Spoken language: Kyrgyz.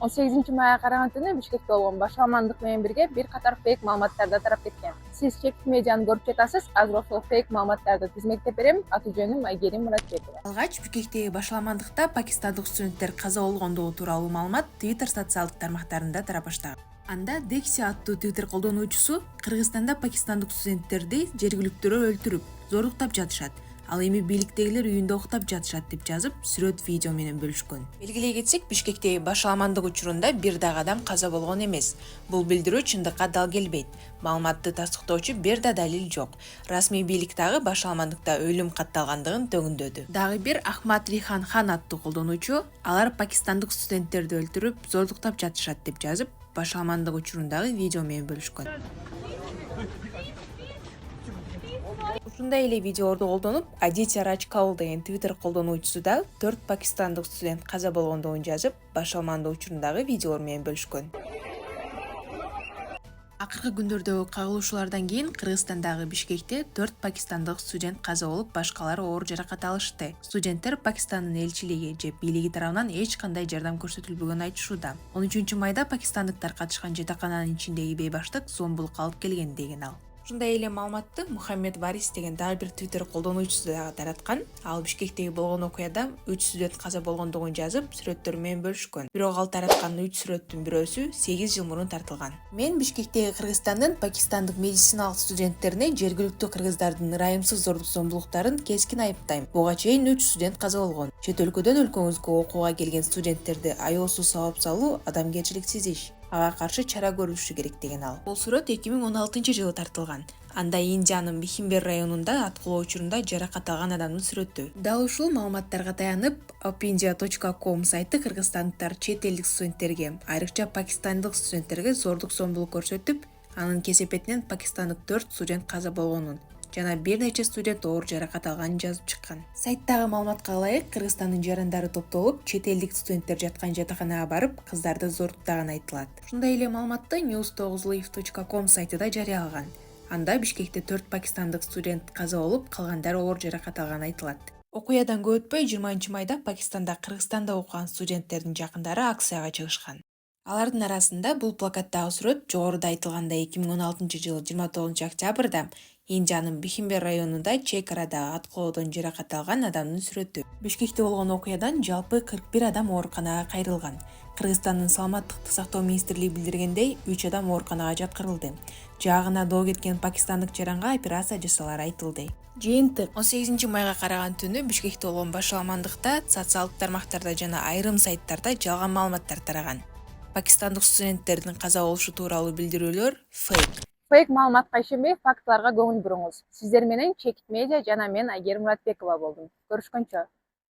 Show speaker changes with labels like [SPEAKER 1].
[SPEAKER 1] 18 майга караган түнү Бишкекте болгон башаламандык менен бирге бир катар фейк маалыматтар да тарап кеткен. Сиз чекит медианы көрүп жатасыз. Азыр ошол фейк маалыматтарды тизмектеп берем. Аты жөнүм Айгерим Муратбекова.
[SPEAKER 2] Алгач Бишкектеги башаламандыкта пакистандык студенттер каза болгондугу тууралуу маалымат Twitter социалдык тармактарында тарап баштаган. Анда Dexia аттуу Twitter колдонуучусу Кыргызстанда пакистандык студенттерди жергиликтүүлөр өлтүрүп, зордуктап жатышат. Ал эми бийликтегилер үйүндө уктап жатышат деп жазып, сүрөт видео менен бөлүшкөн. Белгилей кетсек, Бишкектеги башаламандык учурунда бир дагы адам каза болгон эмес. Бул билдирүү чындыкка дал келбейт. Маалыматты тастыктоочу бир да далил жок. Расмий бийлик дагы башаламандыкта өлүм катталгандыгын төгүндөдү. Дагы бир Ахмад Рихан Хан аттуу колдонуучу алар пакистандык студенттерди өлтүрүп, зордуктап жатышат деп жазып, башаламандык учурундагы видео менен бөлүшкөн. Ушундай эле видеолорду колдонуп, Адитя Радж Каул деген Twitter колдонуучусу да 4 пакистандык студент каза болгондугун жазып, башаламандык учурундагы видеолор менен бөлүшкөн. Акыркы күндөрдөгү кагылышуулардан кийин Кыргызстандагы Бишкекте 4 пакистандык студент каза болуп, башкалары оор жаракат алышты. Студенттер Пакистандын элчилиги же бийлиги тарабынан эч кандай жардам көрсөтүлбөгөнүн айтышууда. 13 майда пакистандыктар катышкан жатакананын ичиндеги бейбаштык зомбулукка алып келген деген ал. Ушундай эле маалыматты Мухаммед Варис деген дагы бир Twitter колдонуучусу дагы тараткан. Ал Бишкектеги болгон окуяда 3 студент каза болгондугун жазып, сүрөттөр менен бөлүшкөн. Бирок ал тараткан 3 сүрөттүн бирөөсү 8 жыл мурун тартылган. Мен Бишкектеги Кыргызстандын пакистандык медициналык студенттерине жергиликтүү кыргыздардын ырайымсыз зордук зомбулуктарын кескин айыптайм. Буга чейин 3 студент каза болгон. Чет өлкөдөн өлкөңүзгө окууга келген студенттерди аеосуз сабап салуу адамгерчиликсиз иш. Ага каршы чара көрүлүшү керек деген ал. Бул сүрөт 2016-жылы тартылган. Анда Индиянын Бихимбер районунда аткылоо учурунда жаракат алган адамдын сүрөтү. Дал ушул маалыматтарга таянып, opindia.com сайты кыргызстандыктар чет элдик студенттерге, айрыкча пакистандык студенттерге зордук зомбулук көрсөтүп, анын кесепетинен пакистандык 4 студент каза болгонун жана бир нече студент оор жаракат алганын жазып чыккан. Сайттагы маалыматка ылайык, Кыргызстандын жарандары топтолуп, чет элдик студенттер жаткан жатаканага барып, кыздарды зордуктаганы айтылат. Ушундай эле маалыматты news9live.com сайты да жарыялаган. Анда Бишкекте 4 пакистандык студент каза болуп, калгандары оор жаракат алганы айтылат. Окуядан көп өтпөй 20-майда Пакистанда Кыргызстанда окуган студенттердин жакындары акцияга чыгышкан. Алардын арасында бул плакаттагы сүрөт жогоруда айтылгандай 2016-жылы 29 октябрда Индиянын Бихимбер районунда чек арадагы аткылоодон жаракат алган адамдын сүрөтү. Бишкекте болгон окуядан жалпы 41 адам ооруканага кайрылган. Кыргызстандын саламаттыкты сактоо министрлиги билдиргендей, 3 адам ооруканага жаткырылды. Жаагына доо кеткен пакистандык жаранга операция жасалары айтылды. Жыйынтык 18 майга караган түнү Бишкекте болгон башаламандыкта социалдык тармактарда жана айрым сайттарда жалган маалыматтар тараган. Пакистандык студенттердин каза болушу тууралуу билдирүүлөр фейк.
[SPEAKER 1] Фейк маалыматка ишенбей, фактыларга көңүл буруңуз. Сиздер менен Чекит медиа жана мен Айгерим Муратбекова болдум. Көрүшкөнчө.